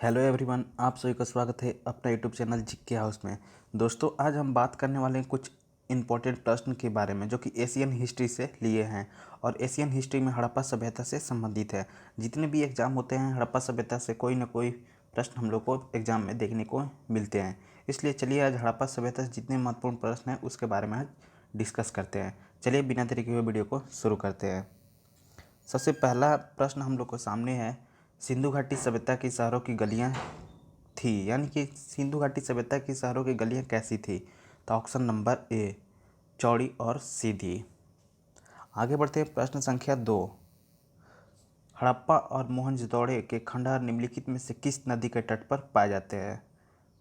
Hello everyone, आप सभी का स्वागत है अपना यूट्यूब चैनल जीके हाउस में। दोस्तों, आज हम बात करने वाले हैं कुछ इम्पोर्टेंट प्रश्न के बारे में जो कि एशियन हिस्ट्री से लिए हैं और एशियन हिस्ट्री में हड़प्पा सभ्यता से संबंधित है। जितने भी एग्ज़ाम होते हैं हड़प्पा सभ्यता से कोई ना कोई प्रश्न हम लोग को एग्ज़ाम में देखने को मिलते हैं। इसलिए चलिए आज हड़प्पा सभ्यता से जितने महत्वपूर्ण प्रश्न हैं उसके बारे में आज डिस्कस करते हैं। चलिए बिना देरी के हुए वीडियो को शुरू करते हैं। सबसे पहला प्रश्न हम लोग को सामने है, सिंधु घाटी सभ्यता की शहरों की गलियां थी, यानी कि सिंधु घाटी सभ्यता की शहरों की गलियां कैसी थी। तो ऑप्शन नंबर ए, चौड़ी और सीधी। आगे बढ़ते हैं प्रश्न संख्या 2, हड़प्पा और मोहनजोदड़ो के खंडहर निम्नलिखित में से किस नदी के तट पर पाए जाते हैं।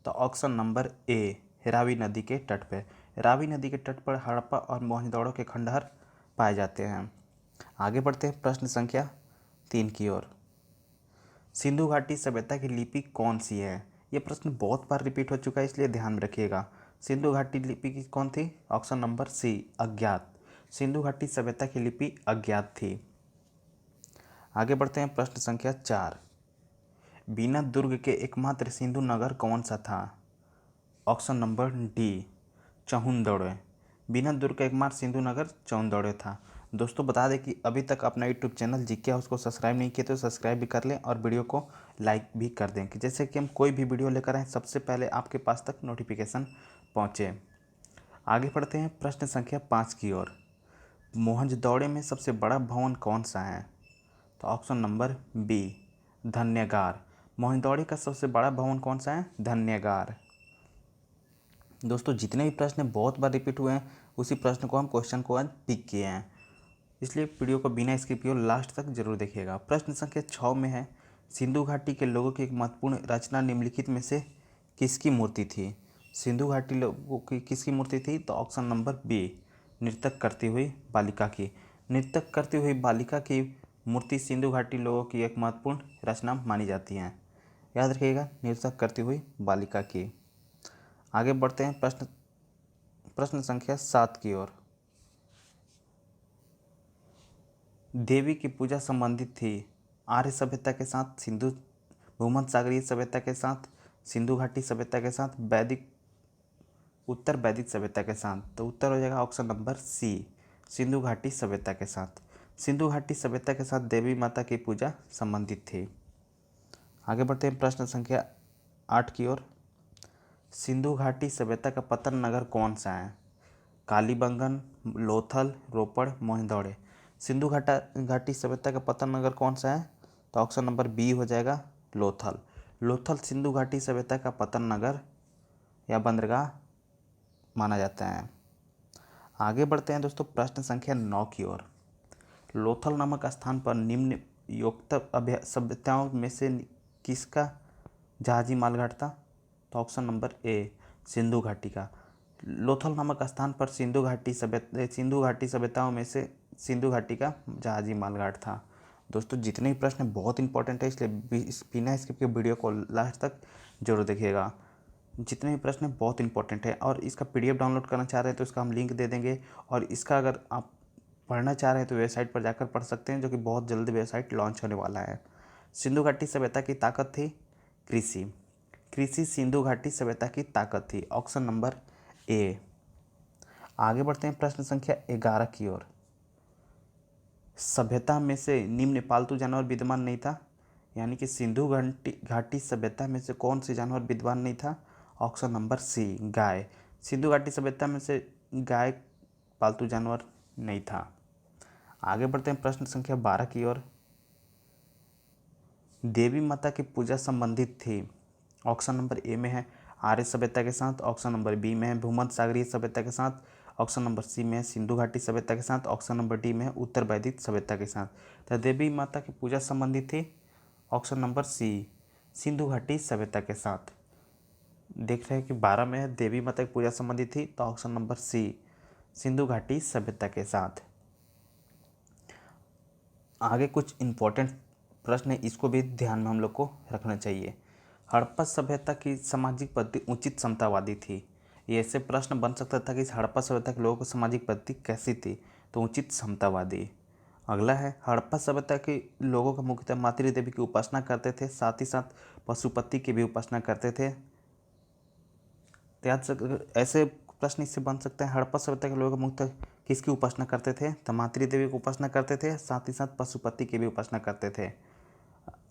तो ऑप्शन नंबर ए, रावी नदी के तट पर। रावी नदी के तट पर हड़प्पा और मोहनजोदड़ो के खंडहर पाए जाते हैं। आगे बढ़ते हैं प्रश्न संख्या 3 की ओर, सिंधु घाटी सभ्यता की लिपि कौन सी है। यह प्रश्न बहुत बार रिपीट हो चुका है इसलिए ध्यान में रखिएगा। सिंधु घाटी लिपि की कौन थी। ऑप्शन नंबर सी, अज्ञात। सिंधु घाटी सभ्यता की लिपि अज्ञात थी। आगे बढ़ते हैं प्रश्न संख्या 4, बीना दुर्ग के एकमात्र सिंधु नगर कौन सा था। Option number D, Chanhudaro. बिना दुर्ग का एकमात्र सिंधु नगर चहुंदड़ो था। दोस्तों बता दें कि अभी तक अपना यूट्यूब चैनल जीके हाउस को सब्सक्राइब नहीं किया तो सब्सक्राइब भी कर लें और वीडियो को लाइक भी कर दें कि जैसे कि हम कोई भी वीडियो लेकर आए सबसे पहले आपके पास तक नोटिफिकेशन पहुँचे। आगे बढ़ते हैं प्रश्न संख्या 5 की ओर, मोहनजोदड़ो में सबसे बड़ा भवन कौन सा है। तो ऑप्शन नंबर बी, धन्यगार। मोहनजोदड़ो का सबसे बड़ा भवन कौन सा है, धन्यगार। दोस्तों जितने भी प्रश्न बहुत बार रिपीट हुए हैं उसी प्रश्न को हम क्वेश्चन को आज पिक किए हैं, इसलिए वीडियो को बिना स्किप किए लास्ट तक जरूर देखिएगा। प्रश्न संख्या 6 में है, सिंधु घाटी के लोगों की एक महत्वपूर्ण रचना निम्नलिखित में से किसकी मूर्ति थी। सिंधु घाटी लोगों की किसकी मूर्ति थी। तो ऑप्शन नंबर बी, नृत्य करती हुई बालिका की। नृत्य करती हुई बालिका की मूर्ति सिंधु घाटी लोगों की एक महत्वपूर्ण रचना मानी जाती है। याद रखिएगा, नृत्य करती हुई बालिका की। आगे बढ़ते हैं प्रश्न संख्या 7 की ओर, देवी की पूजा संबंधित थी आर्य सभ्यता के साथ, सिंधु भूमध्य सागरीय सभ्यता के साथ, सिंधु घाटी सभ्यता के साथ, वैदिक उत्तर वैदिक सभ्यता के साथ। तो उत्तर हो जाएगा ऑप्शन नंबर सी, सिंधु घाटी सभ्यता के साथ। सिंधु घाटी सभ्यता के साथ देवी माता की पूजा संबंधित थी। आगे बढ़ते हैं प्रश्न संख्या 8 की ओर, सिंधु घाटी सभ्यता का पतन नगर कौन सा है। कालीबंगन, लोथल, रोपड़, मोहनजोदड़ो। सिंधु घाटी सभ्यता का पतन नगर कौन सा है। तो ऑप्शन नंबर बी हो जाएगा, लोथल। लोथल सिंधु घाटी सभ्यता का पतन नगर या बंदरगाह माना जाता है। आगे बढ़ते हैं दोस्तों प्रश्न संख्या 9 की ओर, लोथल नामक स्थान पर निम्न योक्त सभ्यताओं में से किसका जहाजी मालघाट था। तो ऑप्शन नंबर ए, सिंधु घाटी का। लोथल नामक स्थान पर सिंधु घाटी सभ्यताओं में से सिंधु घाटी का जहाजी मालघाट था। दोस्तों जितने भी प्रश्न बहुत इंपॉर्टेंट है इसलिए बिना स्किप के वीडियो को लास्ट तक जरूर देखिएगा। जितने भी प्रश्न बहुत इंपॉर्टेंट है और इसका पीडीएफ डाउनलोड करना चाह रहे हैं तो इसका हम लिंक दे देंगे, और इसका अगर आप पढ़ना चाह रहे हैं तो वेबसाइट पर जाकर पढ़ सकते हैं जो कि बहुत जल्दी वेबसाइट लॉन्च होने वाला है। सिंधु घाटी सभ्यता की ताकत थी कृषि। कृषि सिंधु घाटी सभ्यता की ताकत थी। Option number A. आगे बढ़ते हैं प्रश्न संख्या 11 की ओर, सभ्यता में से निम्न पालतू जानवर विद्यमान नहीं था, यानी कि सिंधु घाटी सभ्यता में से कौन से जानवर विद्यमान नहीं था। ऑप्शन नंबर सी, गाय। सिंधु घाटी सभ्यता में से गाय पालतू जानवर नहीं था। आगे बढ़ते हैं प्रश्न संख्या 12 की ओर, देवी माता की पूजा संबंधित थी। ऑप्शन नंबर ए में है आर्य सभ्यता के साथ, ऑप्शन नंबर बी में है भूमध्य सागरीय सभ्यता के साथ, ऑप्शन नंबर सी में है सिंधु घाटी सभ्यता के साथ, ऑप्शन नंबर डी में है उत्तर वैदिक सभ्यता के साथ। तो देवी माता की पूजा संबंधित थी ऑप्शन नंबर सी, सिंधु घाटी सभ्यता के साथ। देख रहे हैं कि 12 में है देवी माता की पूजा संबंधित थी, तो ऑप्शन नंबर सी, सिंधु घाटी सभ्यता के साथ। आगे कुछ इंपॉर्टेंट प्रश्न है, इसको भी ध्यान में हम लोग को रखना चाहिए। हड़प्पा सभ्यता की सामाजिक पद्धति उचित समतावादी थी। ये ऐसे प्रश्न बन सकता था कि हड़प्पा सभ्यता के लोगों की सामाजिक पद्धति कैसी थी। तो उचित समतावादी। अगला है हड़प्पा सभ्यता के लोगों का मुख्यतः मातृ देवी की उपासना करते थे, साथ ही साथ पशुपति की भी उपासना करते थे। ऐसे प्रश्न इससे बन सकते हैं, हड़प्पा सभ्यता के लोग मुख्यतः किसकी उपासना करते थे? तो मातृ देवी की उपासना करते थे, साथ ही साथ पशुपति की भी उपासना करते थे।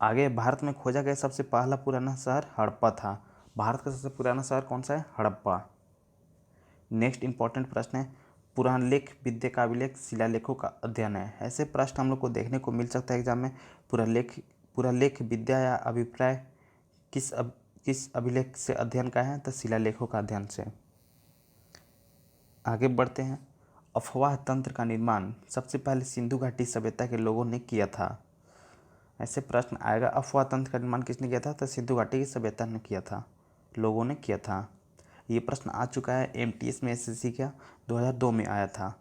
आगे, भारत में खोजा गया सबसे पहला पुराना शहर हड़प्पा था। भारत का सबसे पुराना शहर कौन सा है? हड़प्पा। नेक्स्ट इंपॉर्टेंट प्रश्न है, पुरालेख विद्या का अभिलेख शिलालेखों का अध्ययन है। ऐसे प्रश्न हम लोग को देखने को मिल सकता है एग्जाम में। पुरालेख विद्या या अभिप्राय किस अभिलेख से अध्ययन का है? तो शिलालेखों का अध्ययन से। आगे बढ़ते हैं, अफवाह तंत्र का निर्माण सबसे पहले सिंधु घाटी सभ्यता के लोगों ने किया था। ऐसे प्रश्न आएगा, अफवाह तंत्र का निर्माण किसने किया था? तो सिंधु घाटी की सभ्यता ने किया था, लोगों ने किया था। ये प्रश्न आ चुका है MTS में, SSC का 2002 में आया था।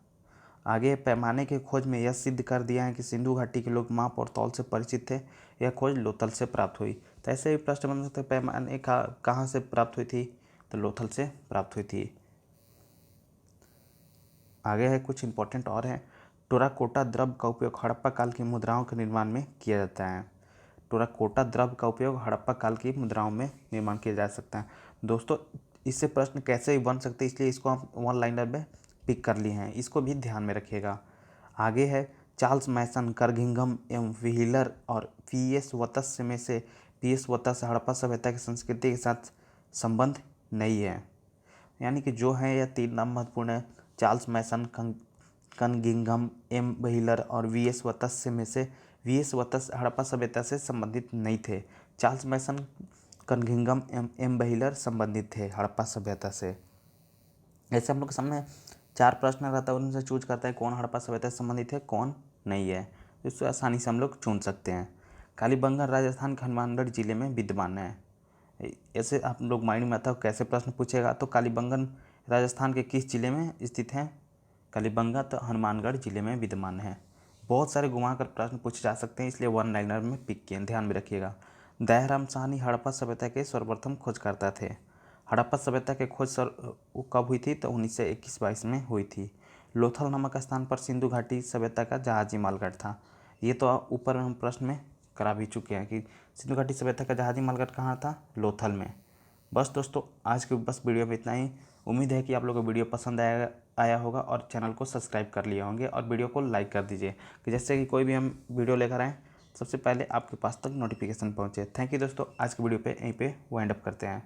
आगे, पैमाने के खोज में यह सिद्ध कर दिया है कि सिंधु घाटी के लोग माप और तौल से परिचित थे। यह खोज लोथल से प्राप्त हुई। तो ऐसे ही प्रश्न बन सकते हैं, पैमाने कहाँ से प्राप्त हुई थी? तो लोथल से प्राप्त हुई थी। आगे है कुछ इंपॉर्टेंट और हैं, टेराकोटा द्रव्य का उपयोग हड़प्पा काल की मुद्राओं के निर्माण में किया जाता है। टेराकोटा द्रव्य का उपयोग हड़प्पा काल की मुद्राओं में निर्माण किया जा सकता है। दोस्तों, इससे प्रश्न कैसे भी बन सकते हैं, इसलिए इसको हम वन लाइनर में पिक कर लिए हैं, इसको भी ध्यान में रखिएगा। आगे है, चार्ल्स मैसन, कर्गिंघम एवं व्हीलर और PS वत्स में से PS वत्स हड़प्पा सभ्यता की संस्कृति के साथ संबंध नहीं है। यानी कि जो है यह 3 नाम महत्वपूर्ण है, चार्ल्स मैसन, कर्गिंघम एम व्हीलर और VS वत्स में से VS वत्स हड़प्पा सभ्यता से संबंधित नहीं थे। चार्ल्स मैसन, कर्गिंघम एम व्हीलर संबंधित थे हड़प्पा सभ्यता से। ऐसे हम लोग के सामने 4 प्रश्न रहता है, उनसे चूज करता है कौन हड़प्पा सभ्यता से संबंधित है, कौन नहीं है। इसको आसानी से हम लोग चुन सकते हैं। कालीबंगा राजस्थान के हनुमानगढ़ जिले में विद्यमान है। ऐसे आप लोग माइंड में आता है कैसे प्रश्न पूछेगा, तो कालीबंगन राजस्थान के किस जिले में स्थित है? कालीबंगा तो हनुमानगढ़ जिले में विद्यमान है। बहुत सारे घुमा कर प्रश्न पूछे जा सकते हैं, इसलिए वन लाइनर में पिक किए, ध्यान में रखिएगा। दयाराम साहनी हड़प्पा सभ्यता के सर्वप्रथम खोजकर्ता थे। हड़प्पा सभ्यता के खोज कब हुई थी? तो 1921-22 में हुई थी। लोथल नामक स्थान पर सिंधु घाटी सभ्यता का जहाजी मालगाड़ था। ये तो ऊपर हम प्रश्न में करा भी चुके हैं कि सिंधु घाटी सभ्यता का जहाजी मालगाड़ कहाँ था? लोथल में। बस दोस्तों, आज की वीडियो में इतना ही। उम्मीद है कि आप लोगों को वीडियो पसंद आया होगा और चैनल को सब्सक्राइब कर लिए होंगे और वीडियो को लाइक कर दीजिए कि जैसे कि कोई भी हम वीडियो लेकर आएँ सबसे पहले आपके पास तक नोटिफिकेशन पहुँचे। थैंक यू दोस्तों, आज की वीडियो पे यहीं पे वाइंड अप करते हैं।